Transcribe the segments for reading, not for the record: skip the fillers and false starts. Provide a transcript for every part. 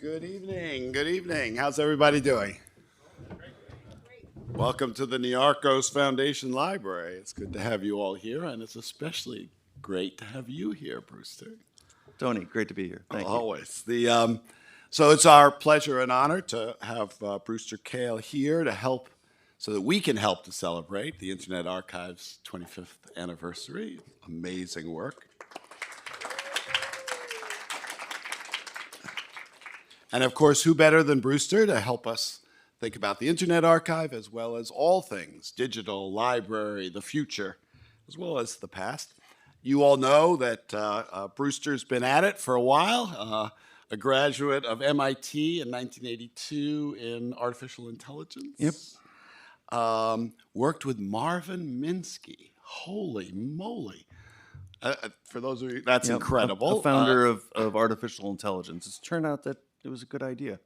Good evening. Good evening. How's everybody doing? Welcome to the Niarchos Foundation Library. It's good to have you all here, and it's especially great to have you here, Brewster. Tony, great to be here. Thank you. Always. So it's our pleasure and honor to have Brewster Kahle here to help, so that we can help to celebrate the Internet Archive's 25th anniversary. Amazing work. And of course, who better than Brewster to help us think about the Internet Archive as well as all things digital, library, the future, as well as the past. You all know that Brewster's been at it for a while, a graduate of MIT in 1982 in artificial intelligence. Yep. Worked with Marvin Minsky. Holy moly. For those of you, that's incredible. A founder of artificial intelligence. It's turned out that it was a good idea.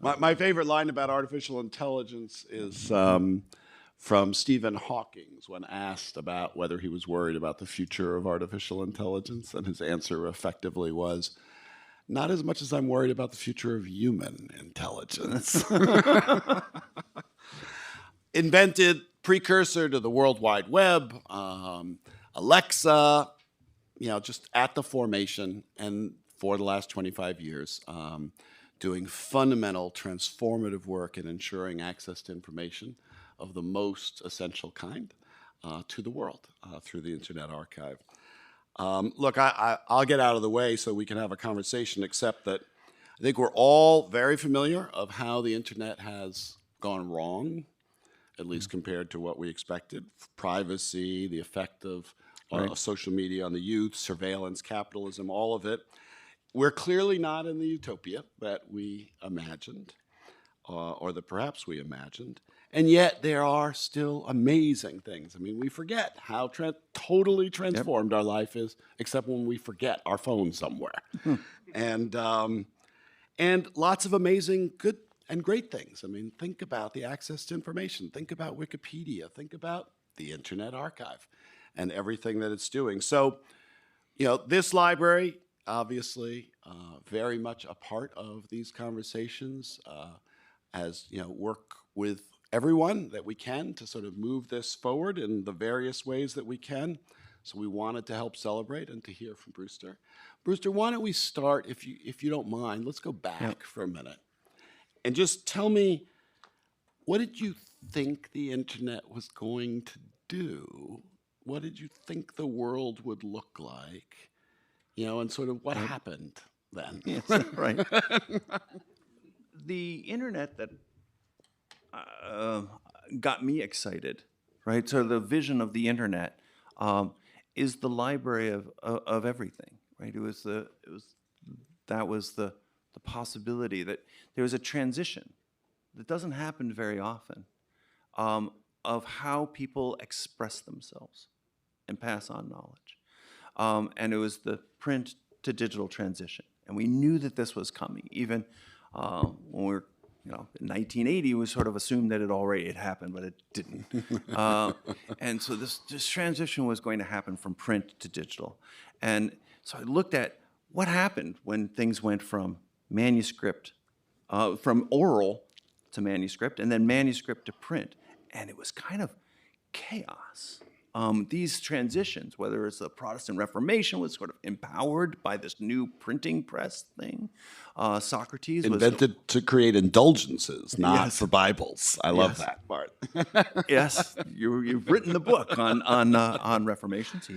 My favorite line about artificial intelligence is from Stephen Hawking when asked about whether he was worried about the future of artificial intelligence, and his answer effectively was, not as much as I'm worried about the future of human intelligence. Invented, precursor to the World Wide Web, Alexa, just at the formation, and for the last 25 years, doing fundamental, transformative work in ensuring access to information of the most essential kind to the world through the Internet Archive. Look, I'll get out of the way so we can have a conversation, except that I think we're all very familiar of how the Internet has gone wrong, at least compared to what we expected. Privacy, the effect of social media on the youth, surveillance, capitalism, all of it. We're clearly not in the utopia that we imagined, or that perhaps we imagined. And yet there are still amazing things. I mean, we forget how totally transformed our life is, except when we forget our phone somewhere. And lots of amazing good and great things. I mean, think about the access to information. Think about Wikipedia. Think about the Internet Archive and everything that it's doing. So, this library, obviously, very much a part of these conversations, as work with everyone that we can to sort of move this forward in the various ways that we can. So we wanted to help celebrate and to hear from Brewster. Brewster, why don't we start, if you don't mind, let's go back for a minute. And just tell me, what did you think the Internet was going to do? What did you think the world would look like? And sort of what happened then? Yes, right. The Internet that got me excited, right? So the vision of the Internet is the library of everything, right? That was the possibility that there was a transition that doesn't happen very often of how people express themselves and pass on knowledge. And it was the print to digital transition. And we knew that this was coming. Even when we were, in 1980, we sort of assumed that it already had happened, but it didn't. And so this transition was going to happen from print to digital. And so I looked at what happened when things went from manuscript, from oral to manuscript, and then manuscript to print. And it was kind of chaos. These transitions, whether it's the Protestant Reformation was sort of empowered by this new printing press thing. Socrates invented to create indulgences, not for Bibles. I love that part. Yes, you've written the book on Reformations.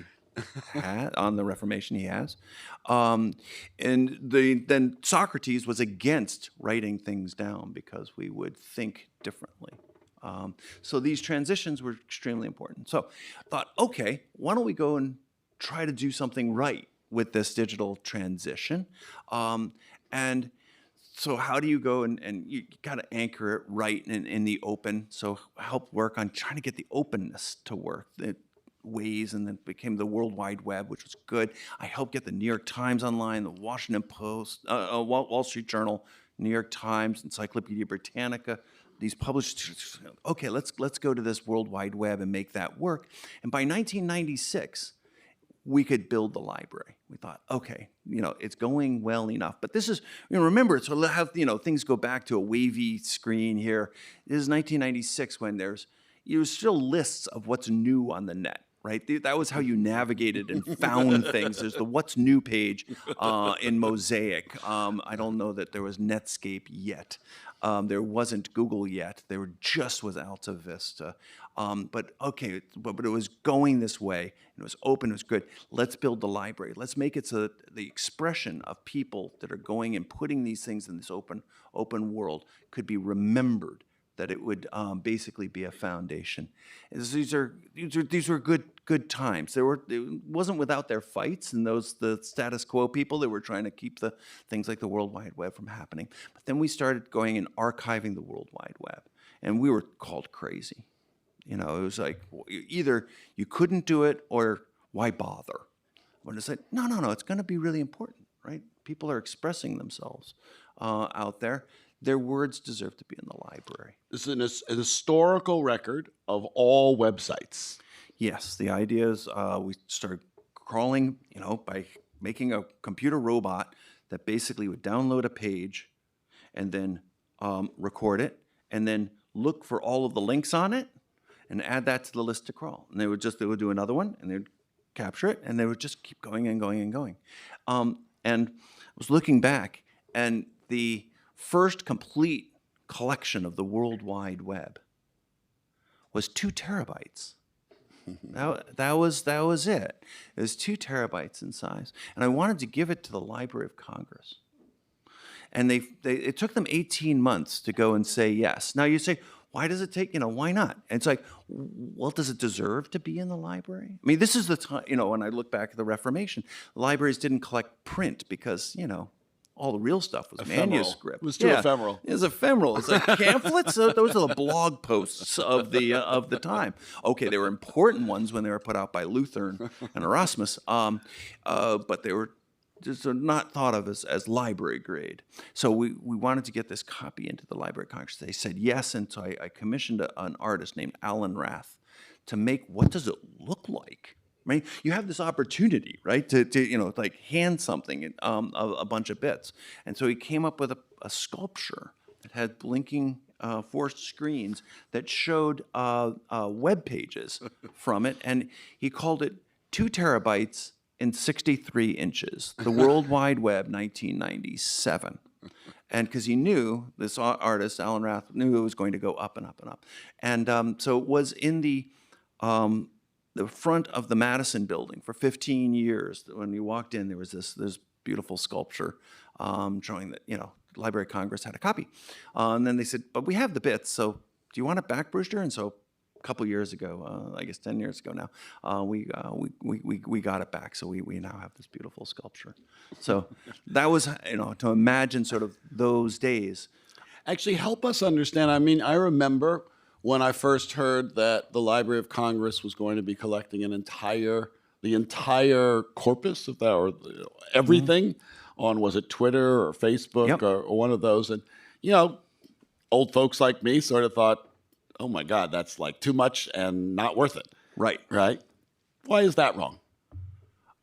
On the Reformation he has. And then Socrates was against writing things down because we would think differently. So these transitions were extremely important. So I thought, okay, why don't we go and try to do something right with this digital transition? And so how do you go and you got to anchor it right in the open? So help work on trying to get the openness to work. Ways, and then became the World Wide Web, which was good. I helped get the New York Times online, the Washington Post, Wall Street Journal, New York Times, Encyclopedia Britannica. These published, okay, let's go to this World Wide Web and make that work. And by 1996, we could build the library. We thought, okay, it's going well enough. But this is, remember, so have, things go back to a wavy screen here. This is 1996 when there's still lists of what's new on the net, right? That was how you navigated and found things. There's the what's new page in Mosaic. I don't know that there was Netscape yet. There wasn't Google yet. There just was Alta Vista. But it was going this way. It was open. It was good. Let's build the library. Let's make it so that the expression of people that are going and putting these things in this open world could be remembered. That it would basically be a foundation. These were good times. It wasn't without their fights and the status quo people that were trying to keep the things like the World Wide Web from happening. But then we started going and archiving the World Wide Web, and we were called crazy. It was like either you couldn't do it or why bother? When I said no, it's going to be really important, right? People are expressing themselves out there. Their words deserve to be in the library. This is an historical record of all websites. Yes, the idea is we started crawling, by making a computer robot that basically would download a page and then record it and then look for all of the links on it and add that to the list to crawl. And they would do another one and they would capture it and they would just keep going and going and going. And I was looking back, and the first complete collection of the World Wide Web was 2 terabytes. That was it. It was 2 terabytes in size, and I wanted to give it to the Library of Congress. And it took them 18 months to go and say yes. Now you say, why does it take? Why not? And it's like, well, does it deserve to be in the library? I mean, this is the time. When I look back at the Reformation, libraries didn't collect print because all the real stuff was Ephemeral. manuscript. It was too ephemeral. It was ephemeral. It's like pamphlets. Those are the blog posts of the time. Okay, they were important ones when they were put out by Luther and Erasmus, but they were just not thought of as library grade. So we wanted to get this copy into the Library of Congress. They said yes, and so I commissioned an artist named Alan Rath to make what does it look like. Right? You have this opportunity, right, to like hand something a bunch of bits, and so he came up with a sculpture that had blinking forced screens that showed web pages from it, and he called it 2 terabytes in 63 inches, the World Wide Web, 1997. And because he knew, this artist, Alan Rath, knew it was going to go up and up and up, and so it was in the front of the Madison building for 15 years. When you walked in, there was this beautiful sculpture showing that, Library of Congress had a copy. And then they said, but we have the bits, so do you want it back, Brewster? And so a couple years ago, I guess 10 years ago now, we got it back. So we now have this beautiful sculpture. So that was, to imagine sort of those days. Actually, help us understand. I mean, I remember when I first heard that the Library of Congress was going to be collecting the entire corpus of that, or everything on, was it Twitter or Facebook? Yep. or one of those. And, old folks like me sort of thought, oh my God, that's like too much and not worth it. Right. Right? Why is that wrong?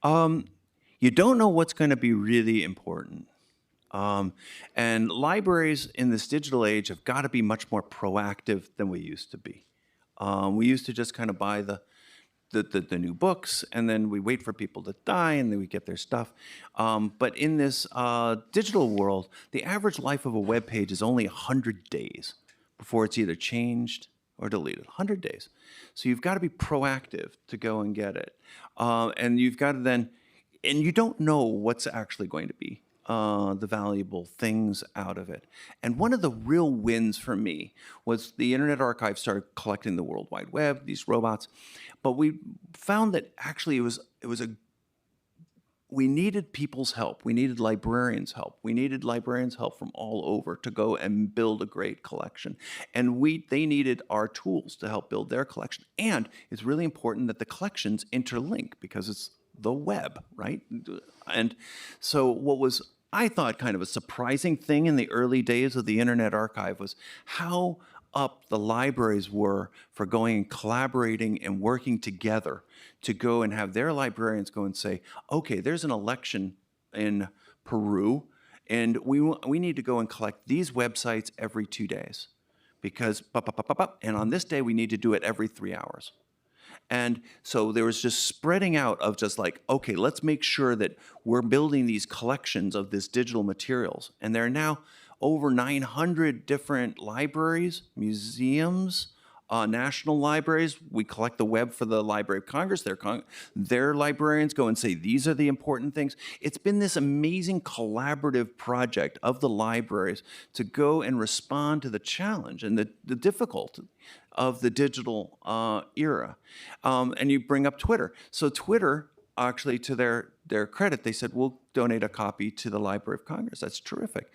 You don't know what's going to be really important. And libraries in this digital age have got to be much more proactive than we used to be. We used to just kind of buy the new books, and then we wait for people to die, and then we get their stuff. But in this digital world, the average life of a web page is only 100 days before it's either changed or deleted. 100 days. So you've got to be proactive to go and get it. And you've got to then, and you don't know what's actually going to be the valuable things out of it. And one of the real wins for me was the Internet Archive started collecting the World Wide Web, these robots, but we found that actually we needed people's help. We needed librarians' help. We needed librarians' help from all over to go and build a great collection. And they needed our tools to help build their collection. And it's really important that the collections interlink because it's the web, right? And so what was, I thought, kind of a surprising thing in the early days of the Internet Archive was how up the libraries were for going and collaborating and working together to go and have their librarians go and say, okay, there's an election in Peru, and we need to go and collect these websites every 2 days because, and on this day we need to do it every 3 hours. And so there was just spreading out of just like, okay, let's make sure that we're building these collections of this digital materials. And there are now over 900 different libraries, museums, national libraries. We collect the web for the Library of Congress. Their librarians go and say, these are the important things. It's been this amazing collaborative project of the libraries to go and respond to the challenge and the difficulty of the digital era. And you bring up Twitter. So Twitter, actually, to their credit, they said, we'll donate a copy to the Library of Congress. That's terrific.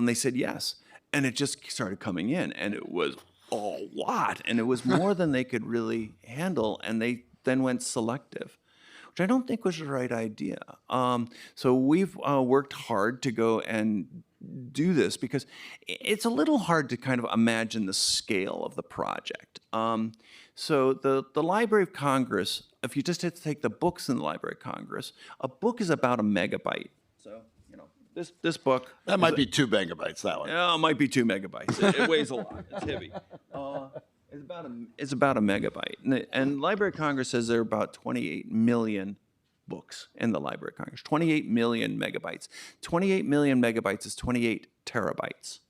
They said yes. And it just started coming in, and it was a lot. And it was more than they could really handle, and they then went selective, which I don't think was the right idea. So we've worked hard to go and do this because it's a little hard to kind of imagine the scale of the project. So the Library of Congress, if you just had to take the books in the Library of Congress, a book is about a megabyte. So, this book. That might be 2 megabytes, that one. Yeah, it might be 2 megabytes. It weighs a lot. It's heavy. It's about a megabyte. And Library of Congress says there are about 28 million books in the Library of Congress. 28 million megabytes. 28 million megabytes is 28 terabytes.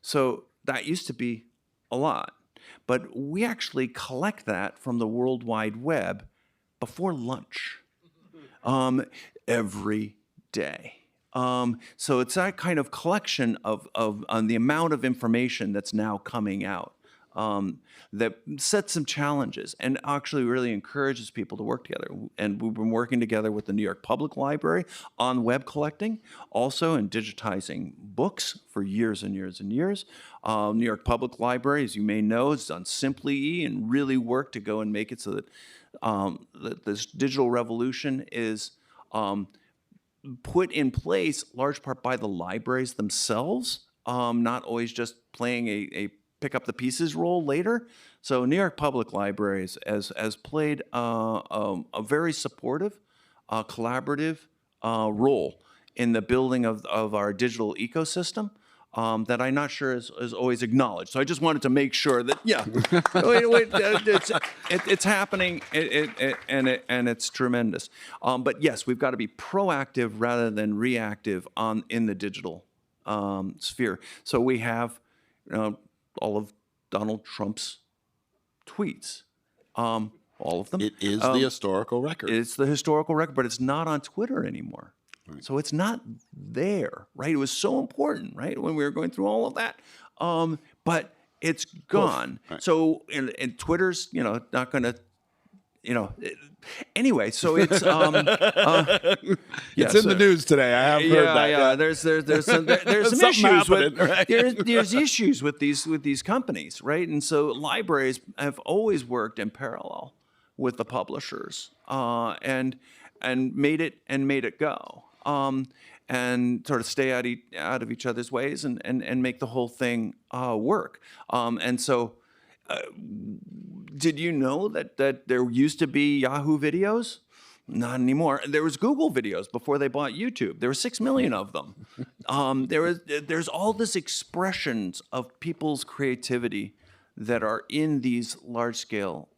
So that used to be a lot. But we actually collect that from the World Wide Web before lunch every day. So it's that kind of collection of the amount of information that's now coming out that sets some challenges and actually really encourages people to work together. And we've been working together with the New York Public Library on web collecting, also in digitizing books for years and years and years. New York Public Library, as you may know, has done Simply E and really worked to go and make it so that this digital revolution is put in place large part by the libraries themselves, not always just playing a pick up the pieces role later. So New York Public Library has played a very supportive, collaborative role in the building of our digital ecosystem that I'm not sure is always acknowledged. So I just wanted to make sure that, it's happening and it's tremendous. But yes, we've got to be proactive rather than reactive in the digital sphere. So we have all of Donald Trump's tweets, all of them. It is the historical record. It's the historical record, but it's not on Twitter anymore. Right. So it's not there, right? It was so important, right, when we were going through all of that. But it's gone. Right. So and Twitter's, not going to, anyway. So it's it's in the news today. I have heard that. Yeah. There's some issues with right? there's issues with these companies, right? And so libraries have always worked in parallel with the publishers and made it go. And sort of stay out of each other's ways and make the whole thing work. And so, did you know that there used to be Yahoo videos? Not anymore. There was Google videos before they bought YouTube. There were 6 million of them. There's all this expressions of people's creativity that are in these large-scale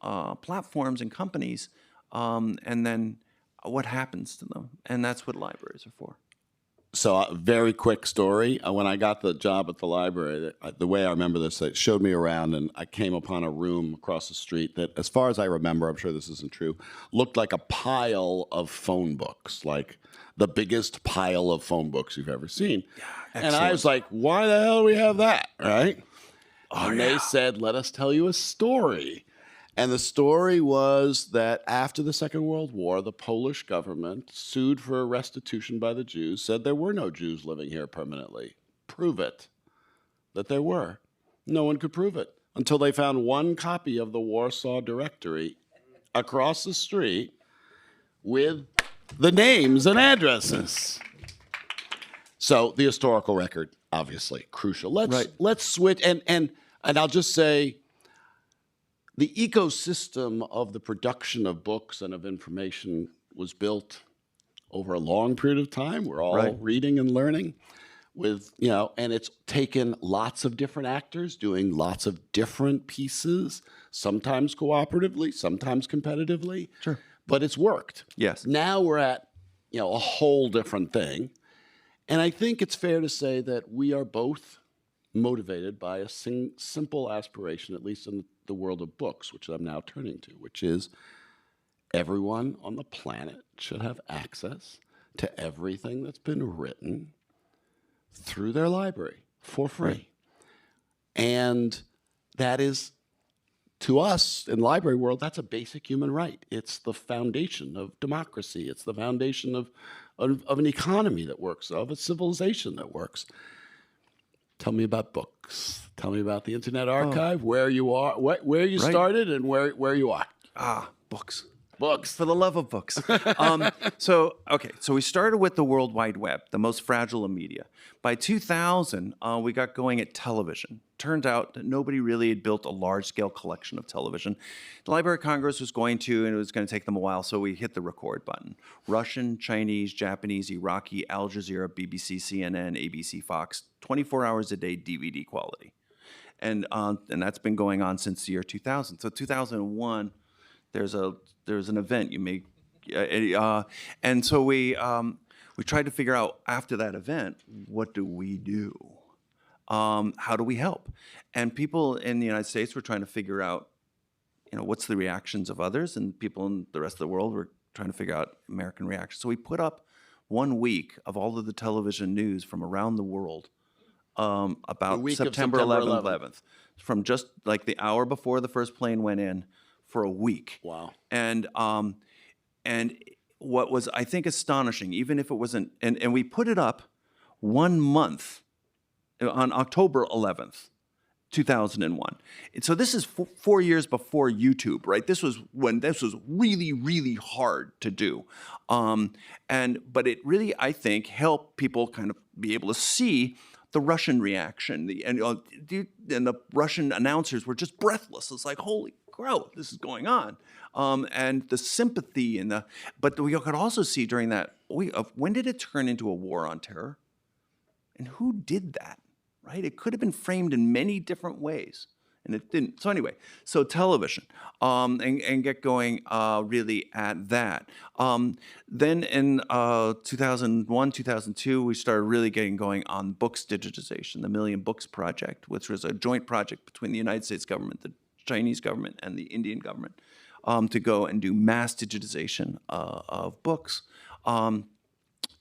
platforms and companies, and then what happens to them, and that's what libraries are for. So a very quick story. When I got the job at the library, the way I remember this, it showed me around, and I came upon a room across the street that, as far as I remember, I'm sure this isn't true, looked like a pile of phone books, like the biggest pile of phone books you've ever seen. Yeah, and I was like, why the hell do we have that, right? They said, let us tell you a story. And the story was that after the Second World War, the Polish government sued for restitution by the Jews, said there were no Jews living here permanently. Prove it, that there were. No one could prove it until they found one copy of the Warsaw Directory across the street with the names and addresses. So the historical record obviously crucial. Right. Let's switch, and I'll just say, the ecosystem of the production of books and of information was built over a long period of time. We're all Right. reading and learning with, and it's taken lots of different actors doing lots of different pieces, sometimes cooperatively, sometimes competitively. Sure. But it's worked. Yes. Now we're at, a whole different thing. And I think it's fair to say that we are both motivated by a simple aspiration, at least in the world of books, which I'm now turning to, which is everyone on the planet should have access to everything that's been written through their library for free. Right. And that is, to us in library world, that's a basic human right. It's the foundation of democracy. It's the foundation of an economy that works, of a civilization that works. Tell me about books. Tell me about the Internet Archive, where you are, where you started, and where you are. Books. Books. For the love of books. So we started with the World Wide Web, the most fragile of media. By 2000, we got going at television. Turned out that nobody really had built a large-scale collection of television. The Library of Congress was going to, and it was going to take them a while, so we hit the record button. Russian, Chinese, Japanese, Iraqi, Al Jazeera, BBC, CNN, ABC, Fox, 24 hours a day, DVD quality. And that's been going on since the year 2000. So 2001, there's an event you may, and so we tried to figure out after that event, what do we do? How do we help? And people in the United States were trying to figure out, what's the reactions of others, and people in the rest of the world were trying to figure out American reactions. So we put up 1 week of all of the television news from around the world about September 11th, from just like the hour before the first plane went in, for a week. Wow. And what was, I think, astonishing, even if it wasn't, and we put it up 1 month on October 11th, 2001. And so this is 4 years before YouTube, right? This was when this was really, really hard to do. But it really, I think, helped people kind of be able to see the Russian reaction. And the Russian announcers were just breathless. It's like, holy crow, this is going on. And the sympathy but we could also see during that week of when did it turn into a war on terror? And who did that, right? It could have been framed in many different ways, and it didn't. So anyway, television, and get going really at that. Then in 2001, 2002, we started really getting going on books digitization, the Million Books Project, which was a joint project between the United States government, the Chinese government, and the Indian government, to go and do mass digitization of books.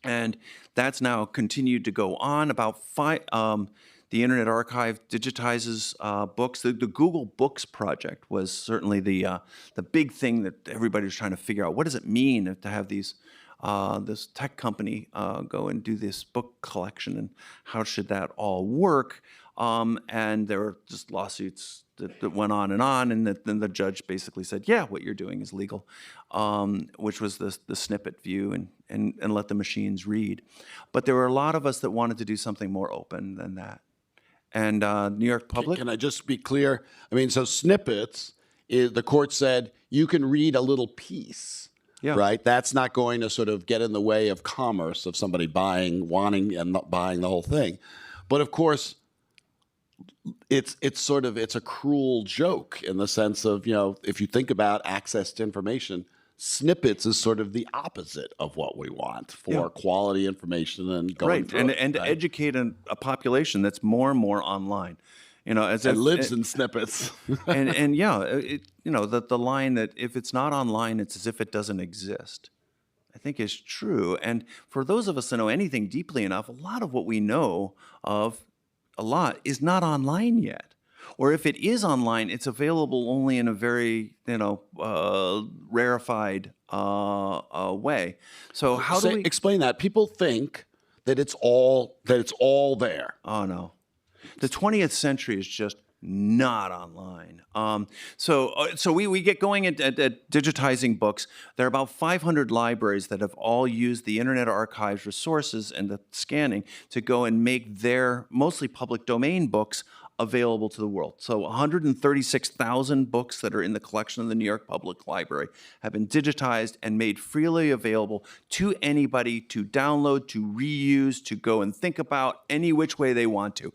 And that's now continued to go on. The Internet Archive digitizes books. The Google Books project was certainly the big thing that everybody was trying to figure out. What does it mean to have this tech company go and do this book collection, and how should that all work? And there were just lawsuits that went on, and then the judge basically said, yeah, what you're doing is legal, which was the snippet view and let the machines read. But there were a lot of us that wanted to do something more open than that. And New York Public. Can I just be clear? I mean, so snippets, the court said you can read a little piece, right? That's not going to sort of get in the way of commerce, of somebody wanting and not buying the whole thing. But of course, it's a cruel joke in the sense of, if you think about access to information, snippets is sort of the opposite of what we want for quality information and going through it, and to educate a population that's more and more online, as it lives in snippets. the line that if it's not online, it's as if it doesn't exist, I think is true. And for those of us that know anything deeply enough, a lot of what we know of a lot is not online yet. Or if it is online, it's available only in a very, rarefied way. So how do we explain that? People think that it's all there. Oh no, the 20th century is just not online. So we get going at digitizing books. There are about 500 libraries that have all used the Internet Archive's resources and the scanning to go and make their mostly public domain books available to the world. So 136,000 books that are in the collection of the New York Public Library have been digitized and made freely available to anybody to download, to reuse, to go and think about any which way they want to.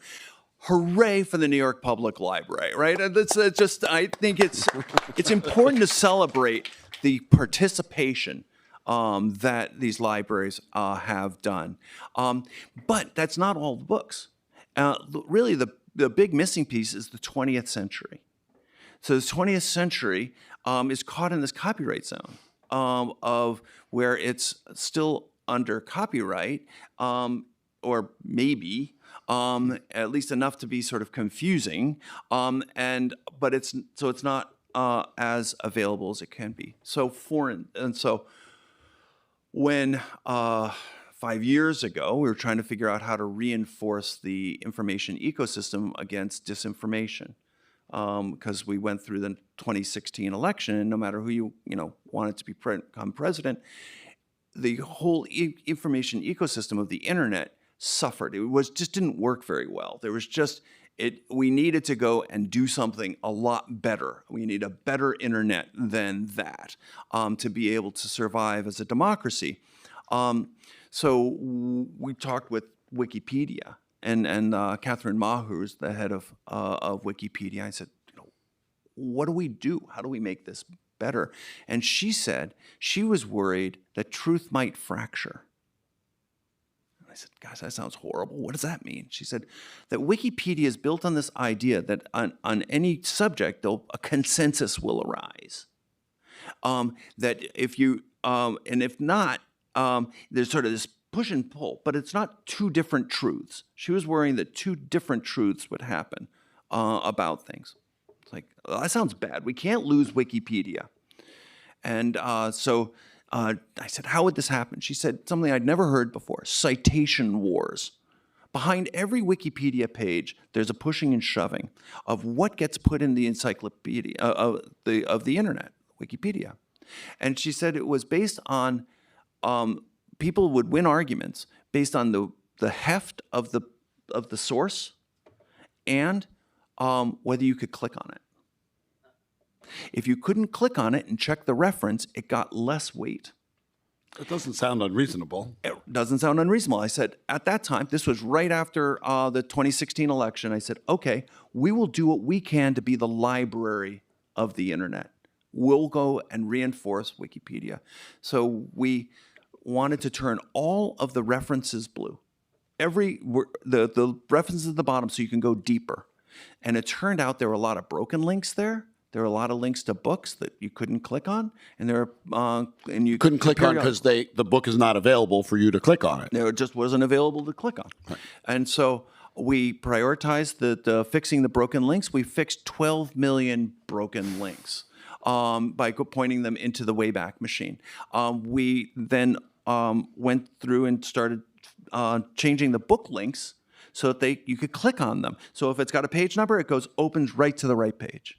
Hooray for the New York Public Library, right? And that's just, I think it's important to celebrate the participation that these libraries have done. But that's not all the books. Really, the big missing piece is the 20th century. So the 20th century is caught in this copyright zone of where it's still under copyright, or maybe at least enough to be sort of confusing, but it's not as available as it can be. So foreign, and so when 5 years ago we were trying to figure out how to reinforce the information ecosystem against disinformation, because we went through the 2016 election, and no matter who you wanted to become president, the whole information ecosystem of the internet suffered. It just didn't work very well. There was just we needed to go and do something a lot better. We need a better internet than that to be able to survive as a democracy. So we talked with Wikipedia and Catherine Ma, who's the head of Wikipedia. I said, what do we do? How do we make this better? And she said she was worried that truth might fracture. I said, gosh, that sounds horrible. What does that mean? She said that Wikipedia is built on this idea that on any subject, a consensus will arise. That if you, and if not, there's sort of this push and pull, but it's not two different truths. She was worrying that two different truths would happen about things. It's like, well, that sounds bad. We can't lose Wikipedia. And so I said, how would this happen? She said something I'd never heard before: citation wars. Behind every Wikipedia page, there's a pushing and shoving of what gets put in the encyclopedia of the internet, Wikipedia. And she said it was based on people would win arguments based on the heft of the source and whether you could click on it. If you couldn't click on it and check the reference, it got less weight. It doesn't sound unreasonable. It doesn't sound unreasonable. I said, at that time, this was right after the 2016 election, I said, okay, we will do what we can to be the library of the internet. We'll go and reinforce Wikipedia. So we wanted to turn all of the references blue. The references at the bottom so you can go deeper. And it turned out there were a lot of broken links there. There were a lot of links to books that you couldn't click on, and you couldn't click on because the book is not available for you to click on it. It just wasn't available to click on. Right. And so we prioritized the fixing the broken links. We fixed 12 million broken links by pointing them into the Wayback Machine. We then went through and started changing the book links so that you could click on them. So if it's got a page number, it opens right to the right page.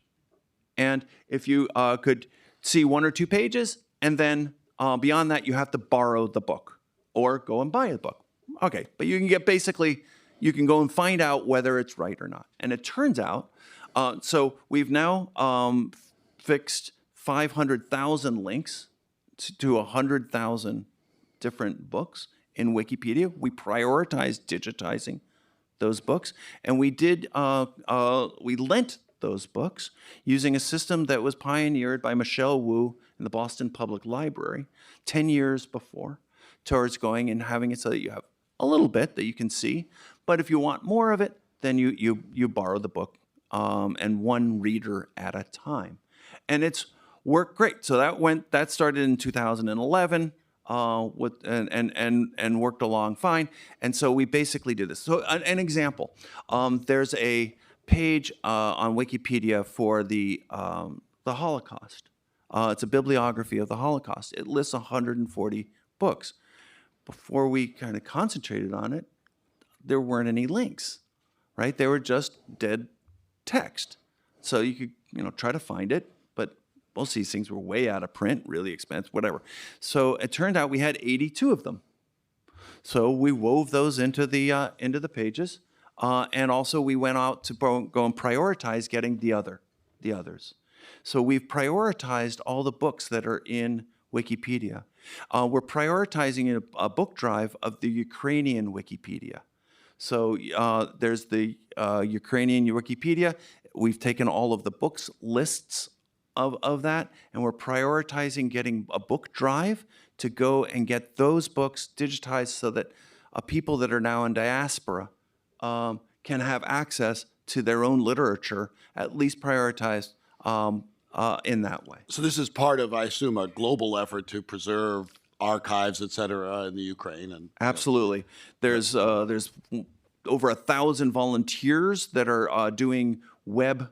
And if you could see one or two pages, and then beyond that, you have to borrow the book or go and buy the book. Okay, but you can go and find out whether it's right or not. And it turns out, so we've now fixed 500,000 links to 100,000 different books in Wikipedia. We prioritized digitizing those books, and we lent those books using a system that was pioneered by Michelle Wu in the Boston Public Library 10 years before, towards going and having it so that you have a little bit that you can see, but if you want more of it, then you borrow the book, and one reader at a time. And it's worked great. So that started in 2011 and worked along fine. And so we basically do this. So an example, there's a page on Wikipedia for the Holocaust. It's a bibliography of the Holocaust. It lists 140 books. Before we kind of concentrated on it, there weren't any links, right? They were just dead text. So you could, try to find it, but most of these things were way out of print, really expensive, whatever. So it turned out we had 82 of them. So we wove those into the pages, and also we went out to go and prioritize getting the others. So we've prioritized all the books that are in Wikipedia. We're prioritizing a book drive of the Ukrainian Wikipedia. So there's the Ukrainian Wikipedia. We've taken all of the books lists of that, and we're prioritizing getting a book drive to go and get those books digitized so that people that are now in diaspora can have access to their own literature, at least prioritized in that way. So this is part of, I assume, a global effort to preserve archives, et cetera, in the Ukraine. And absolutely, there's over 1,000 volunteers that are doing web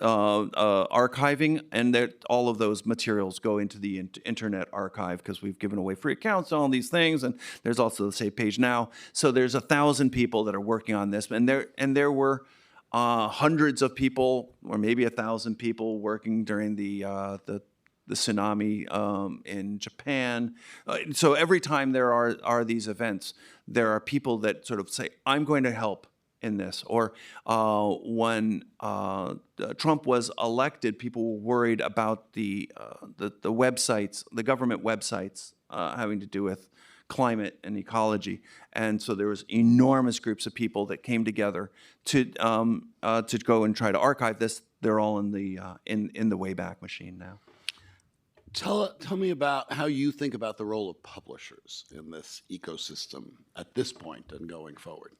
archiving, and all of those materials go into the Internet Archive because we've given away free accounts on all these things, and there's also the Save Page Now. So there's 1,000 people that are working on this, and there were hundreds of people, or maybe 1,000 people working during the tsunami in Japan. So every time there are these events, there are people that sort of say, "I'm going to help in this." Or when Trump was elected, people were worried about the websites, the government websites having to do with climate and ecology, and so there was enormous groups of people that came together to go and try to archive this. They're all in the Wayback Machine now. Tell me about how you think about the role of publishers in this ecosystem at this point and going forward.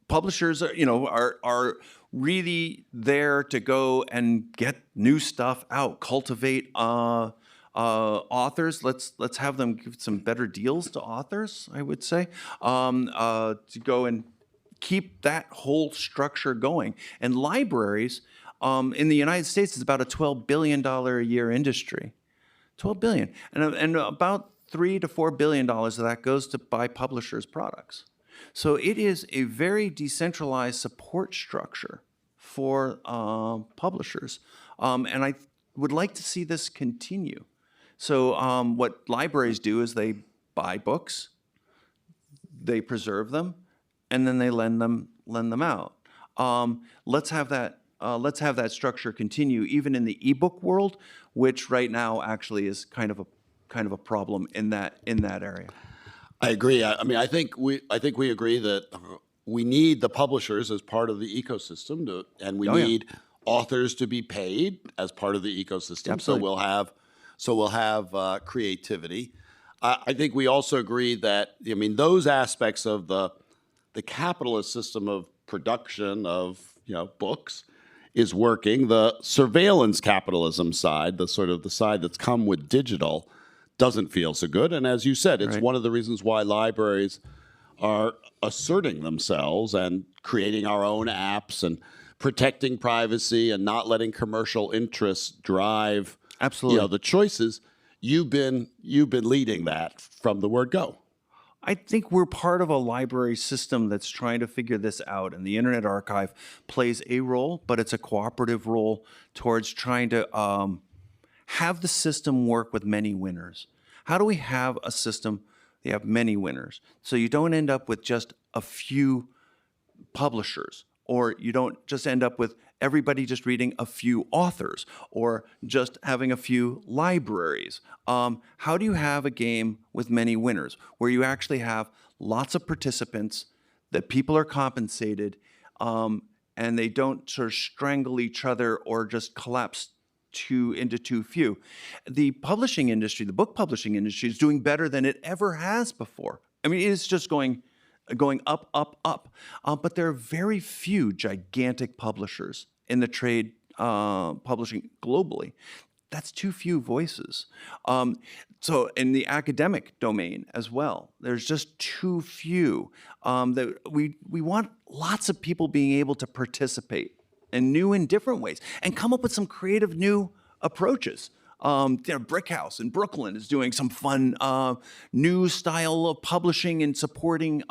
Publishers are really there to go and get new stuff out, cultivate authors. Let's have them give some better deals to authors, I would say, to go and keep that whole structure going. And libraries in the United States is about a $12 billion a year industry. $12 billion, and about $3 to $4 billion of that goes to buy publishers' products. So it is a very decentralized support structure for publishers, and I would like to see this continue. So what libraries do is they buy books, they preserve them, and then they lend them out. Let's have that structure continue, even in the ebook world, which right now actually is kind of a problem in that area. I agree. I think we agree that we need the publishers as part of the ecosystem, and we need authors to be paid as part of the ecosystem. Absolutely. So we'll have creativity. I think we also agree that those aspects of the capitalist system of production of books is working. The surveillance capitalism side, the side that's come with digital, doesn't feel so good. And as you said, it's one of the reasons why libraries are asserting themselves and creating our own apps and protecting privacy and not letting commercial interests drive the choices. You've been leading that from the word go. I think we're part of a library system that's trying to figure this out, and the Internet Archive plays a role, but it's a cooperative role towards trying to have the system work with many winners. How do we have a system that have many winners? So you don't end up with just a few publishers, or you don't just end up with everybody just reading a few authors, or just having a few libraries. How do you have a game with many winners, where you actually have lots of participants, that people are compensated, and they don't sort of strangle each other or just collapse into too few? The publishing industry, the book publishing industry, is doing better than it ever has before. I mean, it's just going up, up, up. But there are very few gigantic publishers in the trade publishing globally. That's too few voices. So in the academic domain as well, there's just too few. That we want lots of people being able to participate in new and different ways and come up with some creative new approaches. Brick House in Brooklyn is doing some fun new style of publishing and supporting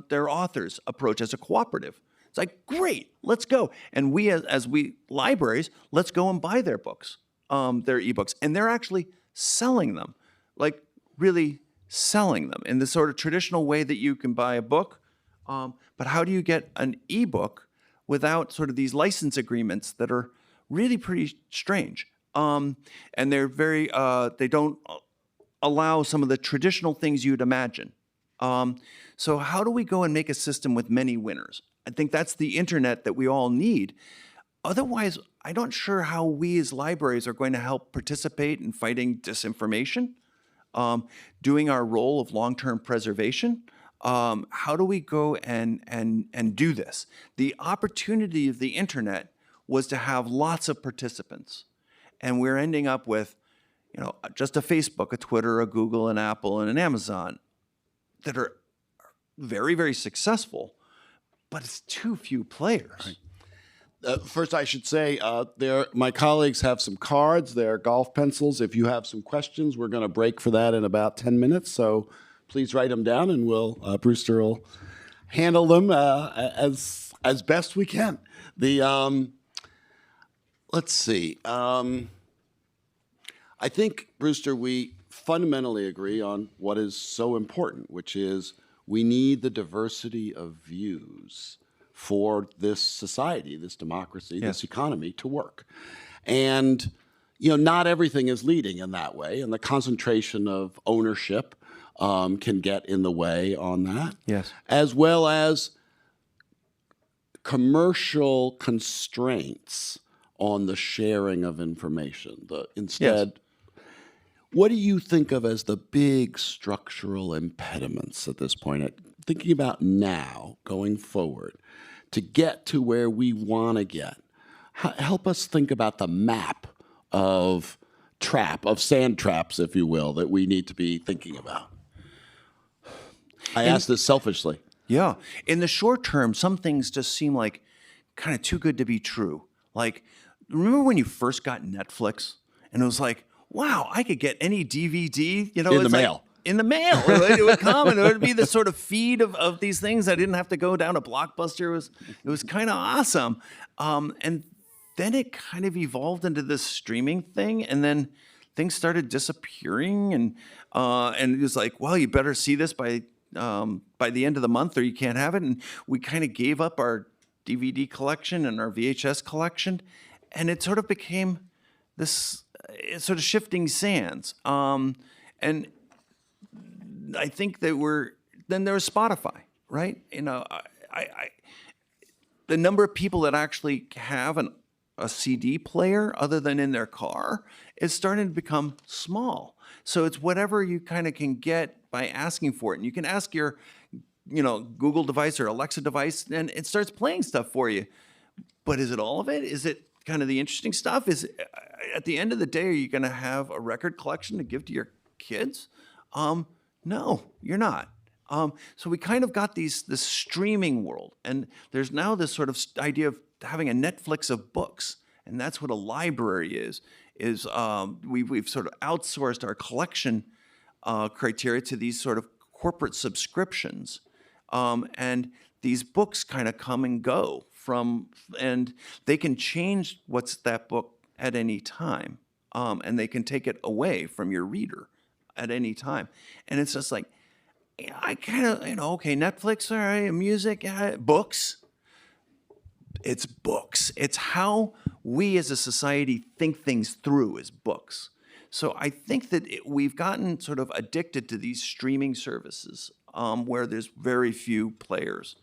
their authors' approach as a cooperative. It's like, great, let's go. And we, as we libraries, let's go and buy their books, their ebooks. And they're actually selling them, like really selling them in the sort of traditional way that you can buy a book. But how do you get an ebook without sort of these license agreements that are really pretty strange? And they're very, they don't allow some of the traditional things you'd imagine. So how do we go and make a system with many winners? I think that's the internet that we all need. Otherwise, I'm not sure how we as libraries are going to help participate in fighting disinformation, doing our role of long-term preservation. How do we go and do this? The opportunity of the internet was to have lots of participants. And we're ending up with, just a Facebook, a Twitter, a Google, an Apple, and an Amazon that are very, very successful, but it's too few players. Right. First, I should say, my colleagues have some cards. They're golf pencils. If you have some questions, we're going to break for that in about 10 minutes. So please write them down, and Brewster will handle them as best we can. Let's see. I think, Brewster, we fundamentally agree on what is so important, which is we need the diversity of views for this society, this democracy, this economy to work. And, not everything is leading in that way, and the concentration of ownership can get in the way on that. Yes. As well as commercial constraints on the sharing of information. What do you think of as the big structural impediments at this point, thinking about now, going forward, to get to where we want to get? Help us think about the map of sand traps, if you will, that we need to be thinking about. I ask this selfishly. Yeah. In the short term, some things just seem like kind of too good to be true. Like, remember when you first got Netflix and it was like, wow, I could get any DVD, in the mail. In the mail. It would come and it would be this sort of feed of these things. I didn't have to go down to Blockbuster. It was kind of awesome. And then it kind of evolved into this streaming thing, and then things started disappearing, and it was like, well, you better see this by the end of the month or you can't have it. And we kind of gave up our DVD collection and our VHS collection, and it sort of became this sort of shifting sands. And I think that then there was Spotify, right? The number of people that actually have a CD player other than in their car is starting to become small. So it's whatever you kind of can get by asking for it. And you can ask your, Google device or Alexa device, and it starts playing stuff for you. But is it all of it? Is it kind of the interesting stuff? At the end of the day, are you going to have a record collection to give to your kids? No, you're not. So we kind of got this streaming world, and there's now this sort of idea of having a Netflix of books, and that's what a library is. We've sort of outsourced our collection criteria to these sort of corporate subscriptions, and these books kind of come and go and they can change what's that book at any time, and they can take it away from your reader at any time. And it's just like, I kind of, okay, Netflix, all right, music, books. It's books. It's how we as a society think things through as books. So I think that we've gotten sort of addicted to these streaming services where there's very few players.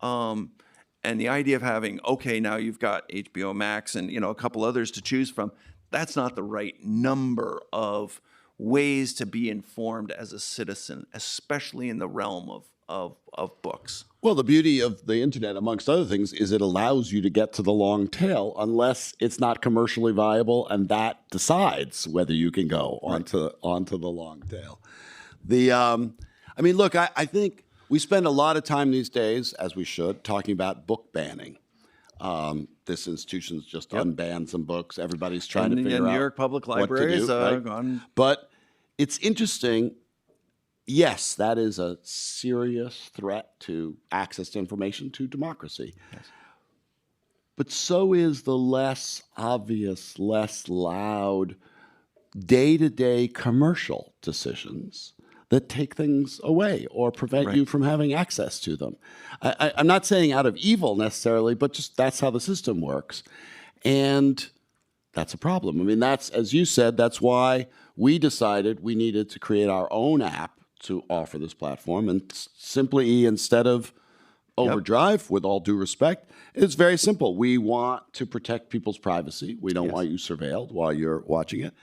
And the idea of having, okay, now you've got HBO Max and a couple others to choose from, that's not the right number of ways to be informed as a citizen, especially in the realm of books. Well, the beauty of the internet, amongst other things, is it allows you to get to the long tail unless it's not commercially viable, and that decides whether you can go onto the long tail. Look, I think we spend a lot of time these days, as we should, talking about book banning. This institution's just unbanned some books. Everybody's trying to figure out New York Public Library is gone. But it's interesting. yes, that is a serious threat to access to information, to democracy. Yes. But so is the less obvious, less loud, day-to-day commercial decisions that take things away or prevent you from having access to them. I'm not saying out of evil necessarily, but just that's how the system works. And that's a problem. I mean, that's, as you said, that's why we decided we needed to create our own app to offer this platform. And simply, instead of Overdrive, with all due respect, it's very simple. We want to protect people's privacy. We don't want you surveilled while you're watching it.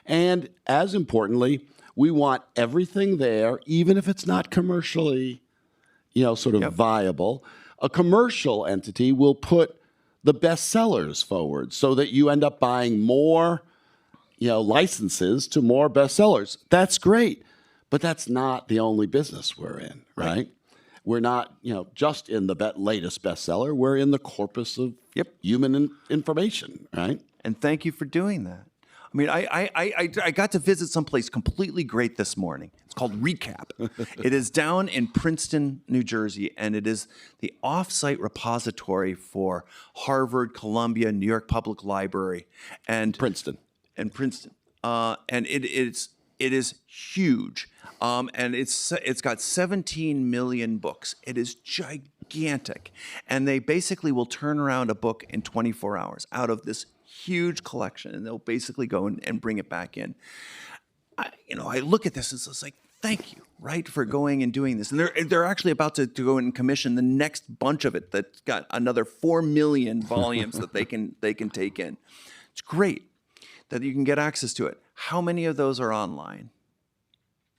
And as importantly, we want everything there, even if it's not commercially, sort of viable. A commercial entity will put the best sellers forward so that you end up buying more, licenses to more bestsellers. That's great, but that's not the only business we're in, right? We're not, just in the latest bestseller. We're in the corpus of human information, right? And thank you for doing that. I mean, I got to visit someplace completely great this morning. It's called Recap. It is down in Princeton, New Jersey, and it is the off-site repository for Harvard, Columbia, New York Public Library, and Princeton. And it is huge. And it's got 17 million books. It is gigantic. And they basically will turn around a book in 24 hours out of this huge collection, and they'll basically go and bring it back in. I look at this and it's like, thank you, right, for going and doing this. And they're actually about to go and commission the next bunch of it that's got another 4 million volumes that they can take in. It's great that you can get access to it. How many of those are online?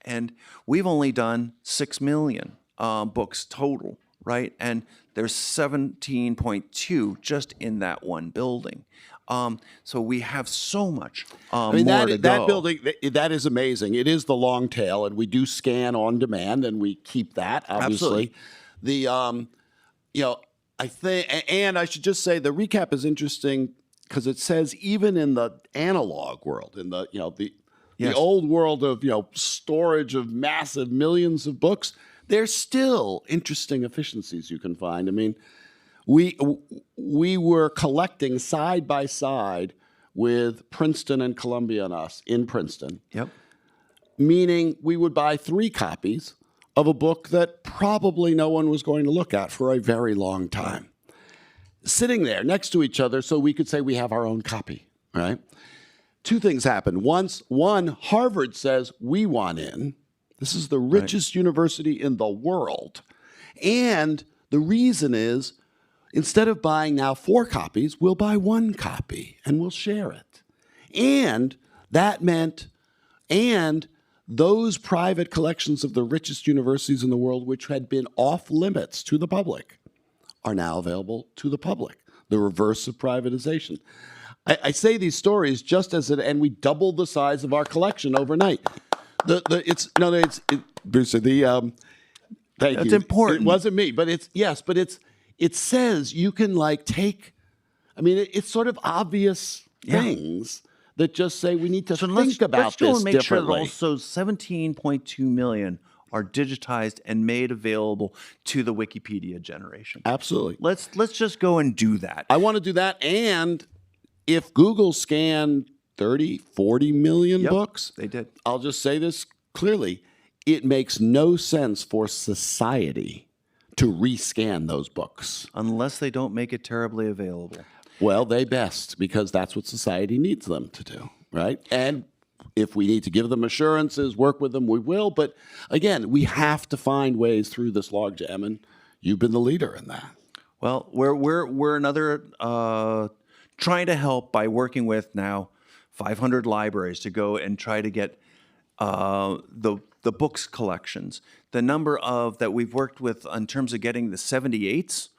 And we've only done 6 million books total, right? And there's 17.2 just in that one building. So we have so much more to go. That building, that is amazing. It is the long tail, and we do scan on demand, and we keep that, obviously. Absolutely. I think, and I should just say the Recap is interesting because it says even in the analog world, in the, the old world of, storage of massive millions of books, there's still interesting efficiencies you can find. I mean, we were collecting side by side with Princeton and Columbia and us in Princeton. Yep. Meaning we would buy 3 copies of a book that probably no one was going to look at for a very long time. Sitting there next to each other so we could say we have our own copy, right? 2 things happened. One, Harvard says we want in. This is the richest university in the world. And the reason is, instead of buying now 4 copies, we'll buy 1 copy and we'll share it. And that meant, those private collections of the richest universities in the world, which had been off limits to the public, are now available to the public. The reverse of privatization. I say these stories just as and we doubled the size of our collection overnight. Bruce, thank you. That's important. It wasn't me, but it says you can take, it's sort of obvious things that just say we need to think about this differently. Let's sure that also 17.2 million are digitized and made available to the Wikipedia generation. Absolutely. Let's just go and do that. I want to do that, and if Google scanned 30, 40 million books, they did. I'll just say this clearly. It makes no sense for society to rescan those books. Unless they don't make it terribly available. Well, they best, because that's what society needs them to do, right? And if we need to give them assurances, work with them, we will. But again, we have to find ways through this logjam, and you've been the leader in that. Well, we're another trying to help by working with now 500 libraries to go and try to get the books collections. The number of that we've worked with in terms of getting the 78s,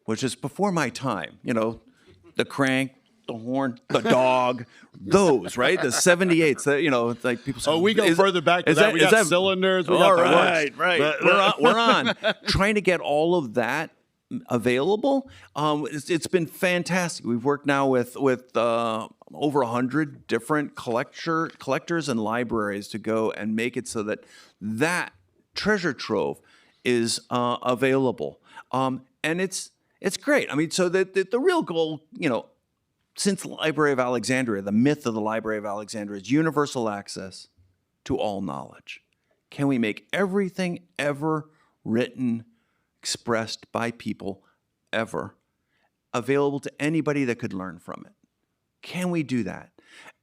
which is before my time, the crank, the horn, the dog, those, right? The 78s, it's like people say. Oh, we go further back to that. We got cylinders. We got right. We're on. Trying to get all of that available. It's been fantastic. We've worked now with over 100 different collectors and libraries to go and make it so that treasure trove is available, and it's great. I mean, so the real goal, since the Library of Alexandria, the myth of the Library of Alexandria is universal access to all knowledge. Can we make everything ever written, expressed by people ever available to anybody that could learn from it? Can we do that?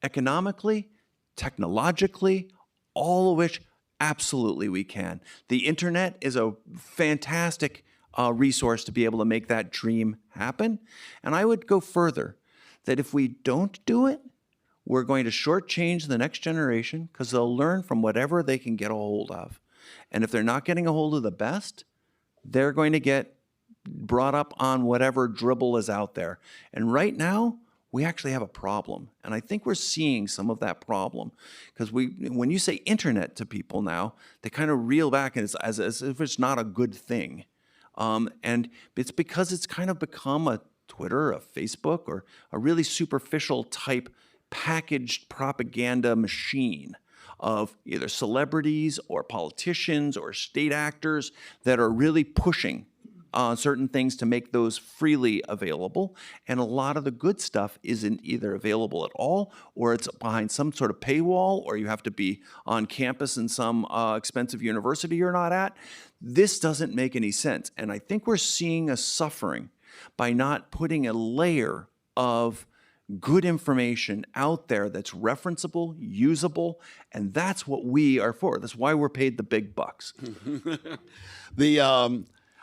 Economically, technologically, all of which, absolutely we can. The internet is a fantastic resource to be able to make that dream happen. And I would go further, that if we don't do it, we're going to shortchange the next generation because they'll learn from whatever they can get a hold of. And if they're not getting a hold of the best, they're going to get brought up on whatever dribble is out there. And right now, we actually have a problem. And I think we're seeing some of that problem because when you say internet to people now, they kind of reel back as if it's not a good thing. And it's because it's kind of become a Twitter, a Facebook, or a really superficial type packaged propaganda machine of either celebrities or politicians or state actors that are really pushing certain things to make those freely available. And a lot of the good stuff isn't either available at all, or it's behind some sort of paywall, or you have to be on campus in some expensive university you're not at. This doesn't make any sense. And I think we're seeing a suffering by not putting a layer of good information out there that's referenceable, usable, and that's what we are for. That's why we're paid the big bucks.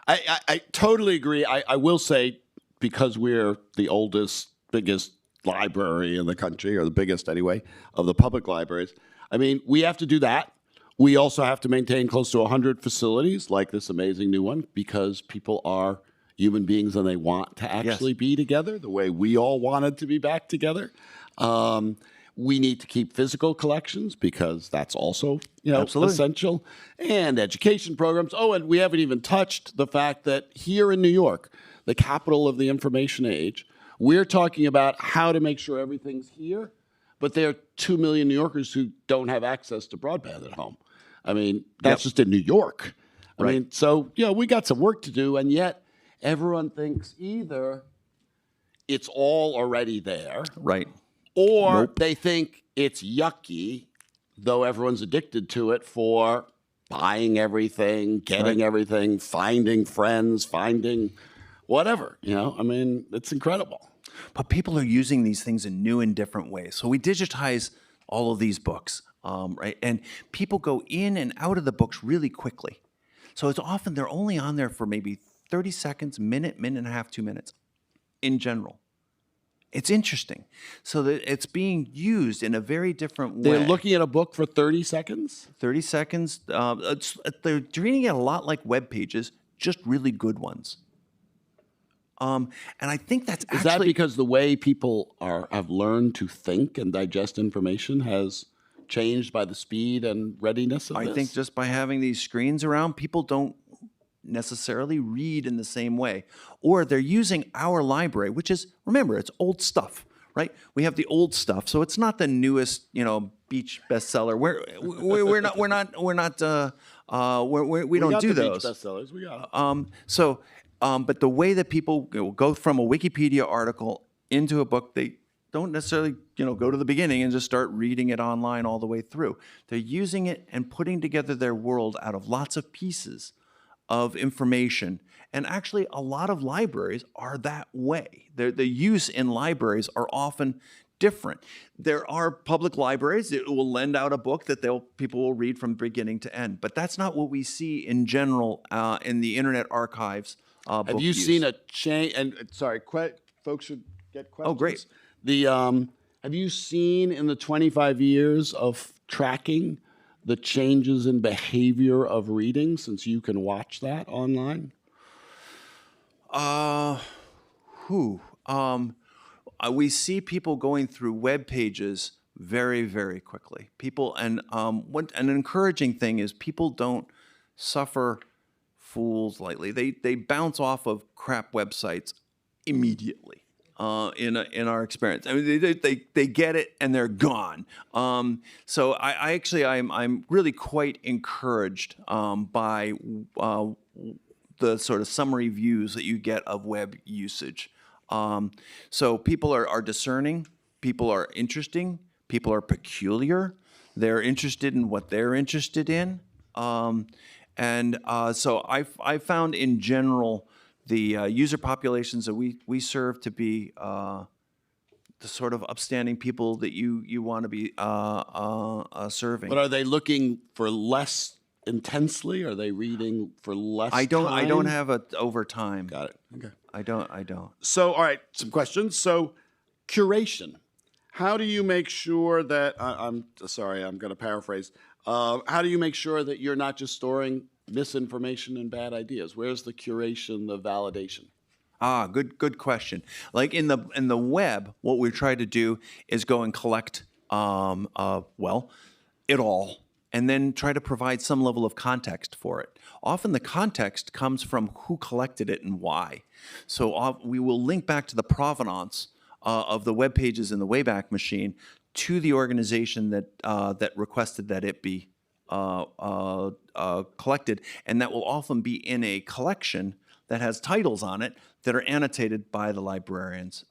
I totally agree. I will say, because we're the oldest, biggest library in the country, or the biggest anyway, of the public libraries, I mean, we have to do that. We also have to maintain close to 100 facilities like this amazing new one, because people are human beings and they want to actually be together the way we all wanted to be back together. We need to keep physical collections because that's also, essential, and education programs. Oh, and we haven't even touched the fact that here in New York, the capital of the information age, we're talking about how to make sure everything's here, but there are 2 million New Yorkers who don't have access to broadband at home. I mean, that's just in New York. I mean, so, we got some work to do, and yet everyone thinks either it's all already there. Right. Or they think it's yucky, though everyone's addicted to it, for buying everything, getting everything, finding friends, finding whatever. I mean, it's incredible. But people are using these things in new and different ways. So we digitize all of these books, right? And people go in and out of the books really quickly. So it's often they're only on there for maybe 30 seconds, minute and a half, 2 minutes in general. It's interesting. So that it's being used in a very different way. They're looking at a book for 30 seconds? 30 seconds. They're treating it a lot like web pages, just really good ones. And I think that's Is that because the way people have learned to think and digest information has changed by the speed and readiness of this? I think just by having these screens around, people don't necessarily read in the same way, or they're using our library, which is, remember, it's old stuff, right? We have the old stuff, so it's not the newest, beach bestseller. We don't do those. Beach bestsellers, we got it. But the way that people go from a Wikipedia article into a book, they don't necessarily, go to the beginning and just start reading it online all the way through. They're using it and putting together their world out of lots of pieces of information. And actually, a lot of libraries are that way. The use in libraries are often different. There are public libraries that will lend out a book that people will read from beginning to end. But that's not what we see in general in the Internet Archive's book Have you use. seen a change? And sorry, folks should get questions. Oh, great. Have you seen in the 25 years of tracking the changes in behavior of reading, since you can watch that online? We see people going through web pages very, very quickly. An encouraging thing is people don't suffer fools lightly. They bounce off of crap websites immediately. in our experience. I mean, they get it and they're gone. So I'm really quite encouraged by the sort of summary views that you get of web usage. So people are discerning, people are interesting, people are peculiar. They're interested in what they're interested in. So I found in general the user populations that we serve to be the sort of upstanding people that you want to be serving. But are they looking for less intensely? Are they reading for less I don't time? have a over time. Got it. Okay. I don't. So, all right, some questions. So, curation. How do you make sure that, I'm sorry, I'm going to paraphrase. How do you make sure that you're not just storing misinformation and bad ideas? Where's the curation, the validation? Good question. Like in the web, what we try to do is go and collect it all, and then try to provide some level of context for it. Often the context comes from who collected it and why. So we will link back to the provenance of the web pages in the Wayback Machine to the organization that requested that it be collected, and that will often be in a collection that has titles on it that are annotated by the librarians.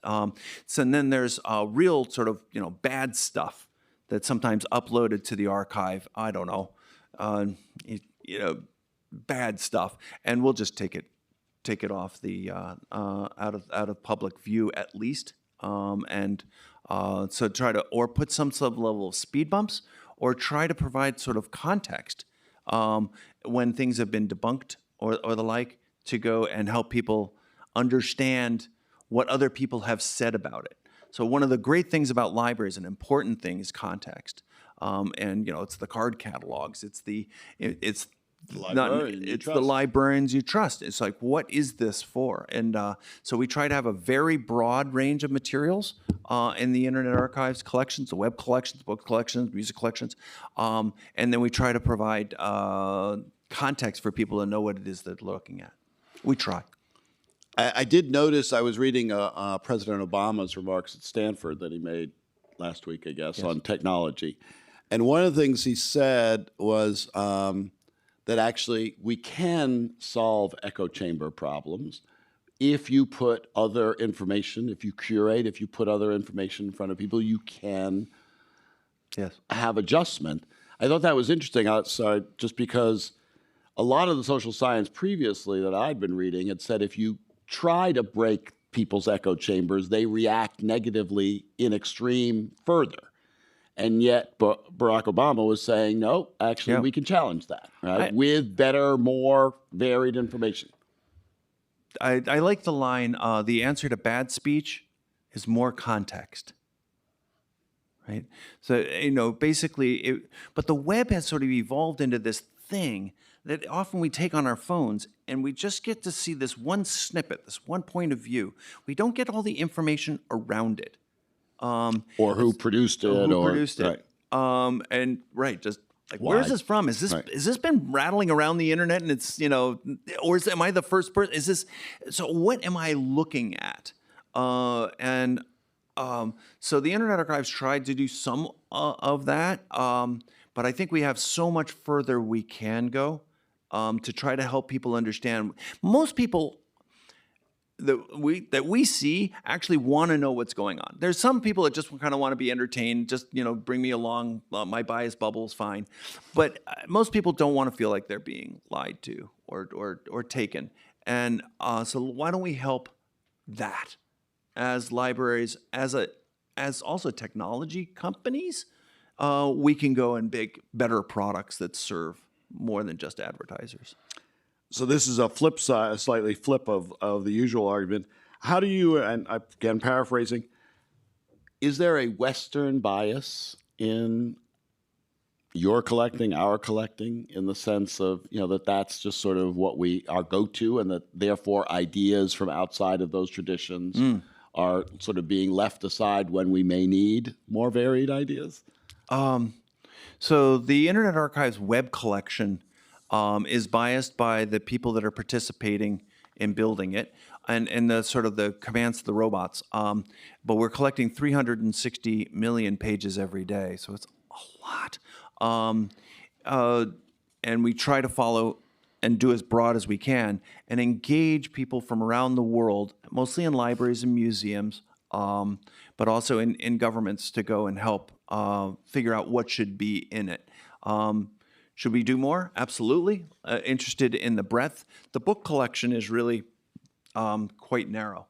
So then there's real sort of bad stuff that's sometimes uploaded to the archive. I don't know, bad stuff, and we'll just take it off the out of public view at least, so try to or put some level of speed bumps, or try to provide sort of context when things have been debunked or the like, to go and help people understand what other people have said about it. So one of the great things about libraries, an important thing, is context. It's the card catalogs. It's the librarians you trust. It's like, what is this for? And so we try to have a very broad range of materials in the Internet Archive's collections, the web collections, book collections, music collections, and then we try to provide context for people to know what it is they're looking at. We try. I did notice, I was reading President Obama's remarks at Stanford that he made last week, I guess, on technology. And one of the things he said was that actually we can solve echo chamber problems if you put other information, if you curate, if you put other information in front of people, you can have adjustment. I thought that was interesting, just because a lot of the social science previously that I'd been reading had said if you try to break people's echo chambers, they react negatively in extreme further. And yet Barack Obama was saying, no, actually, we can challenge that, right? With better, more varied information. I like the line, the answer to bad speech is more context, right? So, basically, but the web has sort of evolved into this thing that often we take on our phones, and we just get to see this one snippet, this one point of view. We don't get all the information around it. Or who produced it. Just like, where is this from? Is this been rattling around the internet, and it's, or am I the first person? So what am I looking at? So the Internet Archive's tried to do some of that, but I think we have so much further we can go to try to help people understand. Most people that we see actually want to know what's going on. There's some people that just kind of want to be entertained, just bring me along, my bias bubble is fine. But most people don't want to feel like they're being lied to or taken. And so why don't we help that as libraries, as also technology companies? We can go and make better products that serve more than just advertisers. So this is a flip side, a slightly flip of the usual argument. How do you, and again paraphrasing, is there a Western bias in your collecting, our collecting, in the sense of, that's just sort of what our go-to, and that therefore ideas from outside of those traditions are sort of being left aside when we may need more varied ideas? So the Internet Archive's web collection is biased by the people that are participating in building it, and the sort of the commands to the robots. But we're collecting 360 million pages every day, so it's a lot. And we try to follow and do as broad as we can and engage people from around the world, mostly in libraries and museums, but also in governments to go and help figure out what should be in it. Should we do more? Absolutely. Interested in the breadth. The book collection is really quite narrow.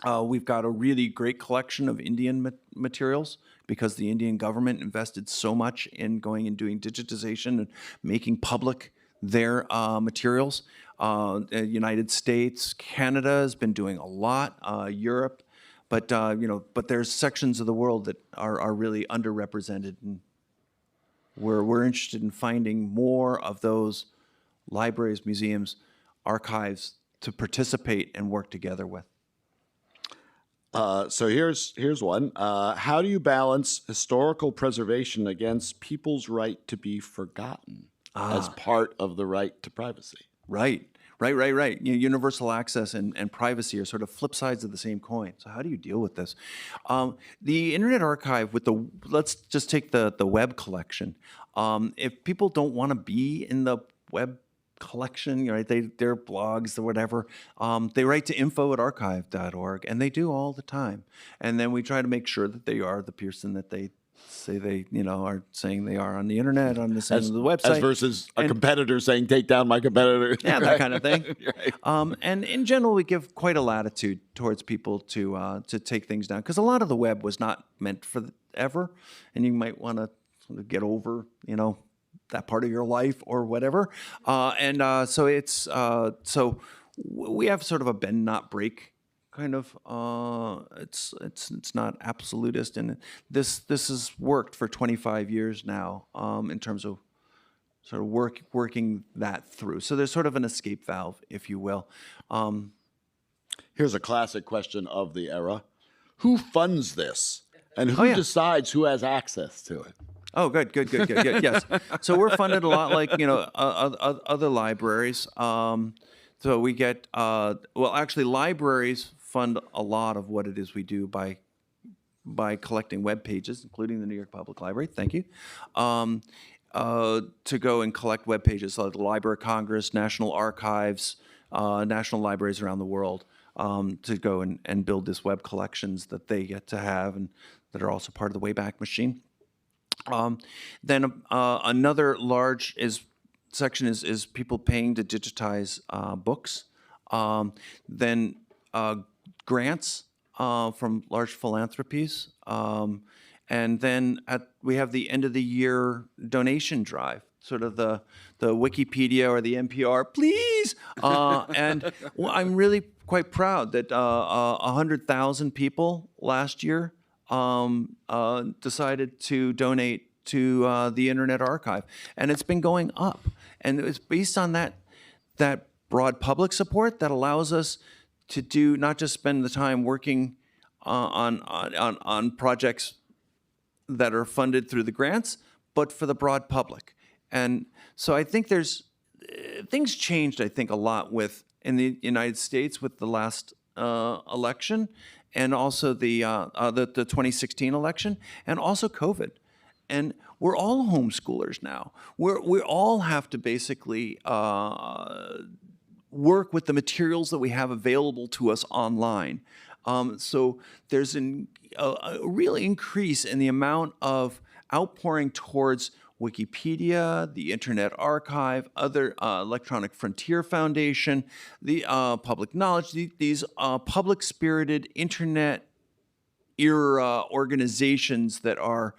We've got a really great collection of Indian materials because the Indian government invested so much in going and doing digitization and making public their materials. The United States, Canada has been doing a lot, Europe, but but there's sections of the world that are really underrepresented, and we're interested in finding more of those libraries, museums, archives to participate and work together with. So here's one. How do you balance historical preservation against people's right to be forgotten as part of the right to privacy? Right. Universal access and privacy are sort of flip sides of the same coin. So how do you deal with this? The Internet Archive let's just take the web collection. If people don't want to be in the web collection, right? Their blogs or whatever. They write to info@archive.org, and they do all the time. And then we try to make sure that they are the person that they say they are saying they are on the internet, on the website. As versus a competitor saying, take down my competitor. Yeah, that kind of thing. Right. And in general, we give quite a latitude towards people to take things down, because a lot of the web was not meant for ever, and you might want to sort of get over, that part of your life or whatever. So we have sort of a bend not break kind of. It's not absolutist, and this has worked for 25 years now in terms of sort of working that through. So there's sort of an escape valve, if you will. Here's a classic question of the era: who funds this, and who decides who has access to it? Oh, good. Yes. So we're funded a lot like, other libraries. So we get, actually libraries fund a lot of what it is we do by collecting web pages, including the New York Public Library. Thank you. To go and collect web pages like the Library of Congress, National Archives, national libraries around the world, to go and build this web collections that they get to have and that are also part of the Wayback Machine. Then another large section is people paying to digitize books. Then grants from large philanthropies. And then we have the end of the year donation drive, sort of the Wikipedia or the NPR, please. And I'm really quite proud that 100,000 people last year decided to donate to the Internet Archive, and it's been going up. And it's based on that broad public support that allows us to do not just spend the time working on projects that are funded through the grants, but for the broad public. And so I think things changed. I think a lot in the United States with the last election, and also the 2016 election, and also COVID. And we're all homeschoolers now. We all have to basically work with the materials that we have available to us online. So there's a real increase in the amount of outpouring towards Wikipedia, the Internet Archive, other Electronic Frontier Foundation, the Public Knowledge, these public-spirited Internet-era organizations that are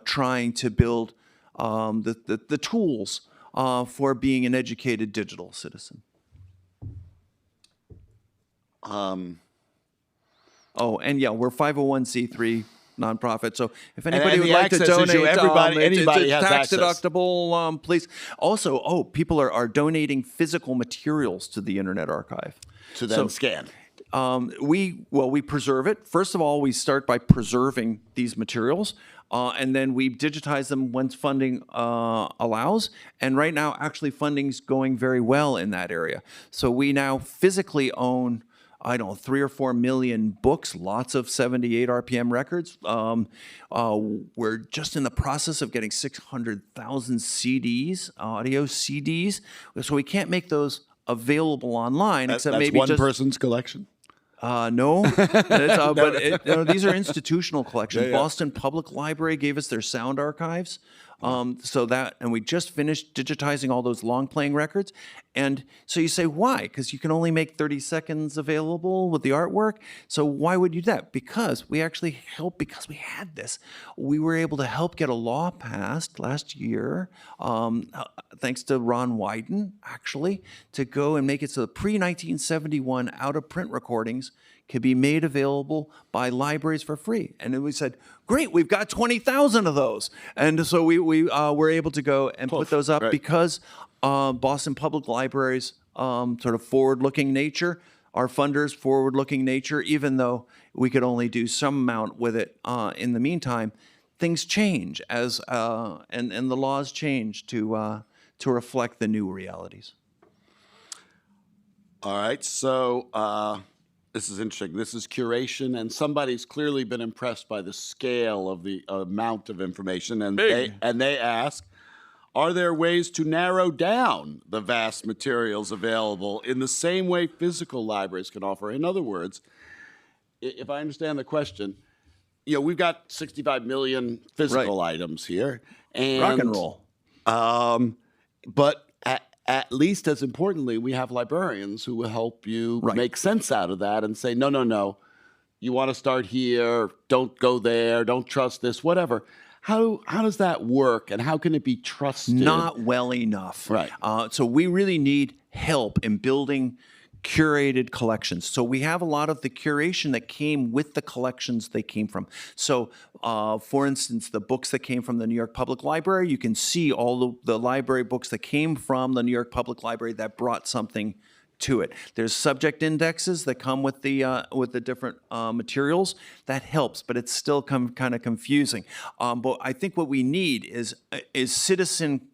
trying to build the tools for being an educated digital citizen. And yeah, we're 501c3 nonprofit. So if anybody would like to donate, anybody has tax access. deductible, please. Also, people are donating physical materials to the Internet Archive To then scan. We preserve it. First of all, we start by preserving these materials. and then we digitize them once funding allows. And right now, actually, funding's going very well in that area. So we now physically own, I don't know, 3 or 4 million books, lots of 78 RPM records. We're just in the process of getting 600,000 CDs, audio CDs. So we can't make those available online, except That's maybe one just person's collection. no, but these are institutional collections. Yeah, yeah. Boston Public Library gave us their sound archives. And we just finished digitizing all those long playing records. And so you say, why? Because you can only make 30 seconds available with the artwork. So why would you do that? Because we actually helped, because we had this. We were able to help get a law passed last year, thanks to Ron Wyden, actually, to go and make it so the pre-1971 out-of-print recordings can be made available by libraries for free. And then we said, great, we've got 20,000 of those. And so we were able to go and put those up because Boston Public Library's sort of forward-looking nature, our funders' forward-looking nature, even though we could only do some amount with it in the meantime, things change as and the laws change to reflect the new realities. All right, so this is interesting. This is curation, and somebody's clearly been impressed by the scale of the amount of information, and they ask, are there ways to narrow down the vast materials available in the same way physical libraries can offer? In other words, if I understand the question, we've got 65 million physical items here, and rock and roll. But at least as importantly, we have librarians who will help you make sense out of that and say, no, you want to start here, don't go there, don't trust this, whatever. How does that work, and how can it be trusted? Not well enough. Right. So we really need help in building curated collections. So we have a lot of the curation that came with the collections they came from. So for instance, the books that came from the New York Public Library, you can see all the library books that came from the New York Public Library that brought something to it. There's subject indexes that come with the different materials. That helps, but it's still kind of confusing. But I think what we need is citizen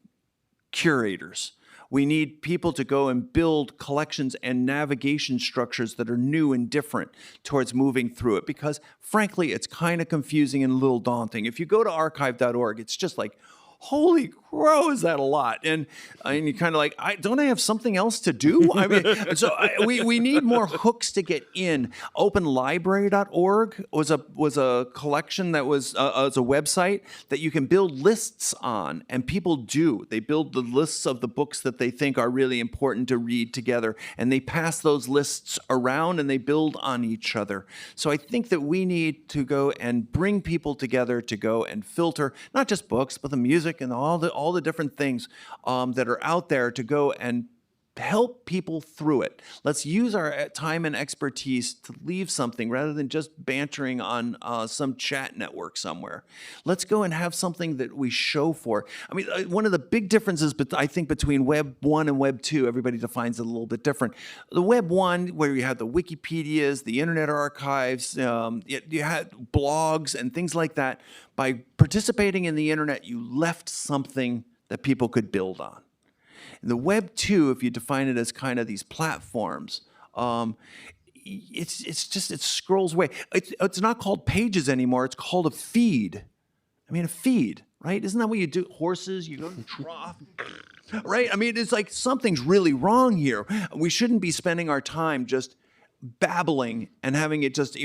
curators. We need people to go and build collections and navigation structures that are new and different towards moving through it, because frankly, it's kind of confusing and a little daunting. If you go to archive.org, it's just like, holy crow, is that a lot? And you're kind of like, don't I have something else to do? I mean, so we need more hooks to get in. Openlibrary.org was a collection that was a website that you can build lists on, and people do. They build the lists of the books that they think are really important to read together, and they pass those lists around and they build on each other. So I think that we need to go and bring people together to go and filter not just books, but the music and all the different things that are out there to go and help people through it. Let's use our time and expertise to leave something rather than just bantering on some chat network somewhere. Let's go and have something that we show for. I mean, one of the big differences, I think, between Web 1 and Web 2, everybody defines it a little bit different. The Web 1, where you have the Wikipedias, the Internet Archives, you had blogs and things like that. By participating in the Internet, you left something that people could build on. The Web 2, if you define it as kind of these platforms, it scrolls away. It's not called pages anymore. It's called a feed. I mean, a feed, right? Isn't that what you do? Horses, you go to trough, right? I mean, it's like something's really wrong here. We shouldn't be spending our time just babbling and having it just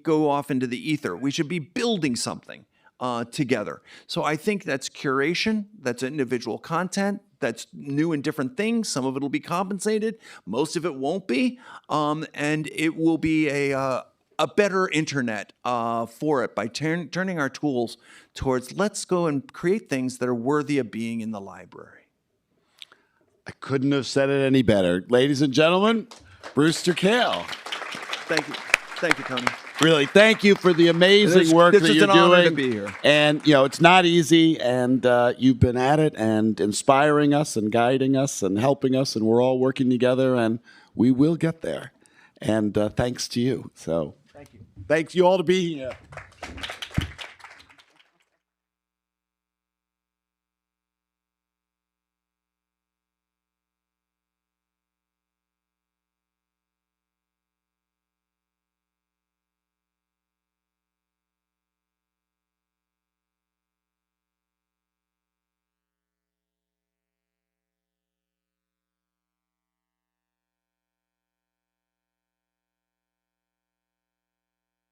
go off into the ether. We should be building something together. So I think that's curation, that's individual content, that's new and different things. Some of it will be compensated, most of it won't be, and it will be a better internet for it by turning our tools towards let's go and create things that are worthy of being in the library. I couldn't have said it any better. Ladies and gentlemen, Brewster Kahle. Thank you. Thank you, Tony. Really, thank you for the amazing work that you're doing. It's an honor to be here. And, it's not easy, and you've been at it and inspiring us and guiding us and helping us, and we're all working together, and we will get there. And thanks to you. So, thank you. Thanks you all to be here.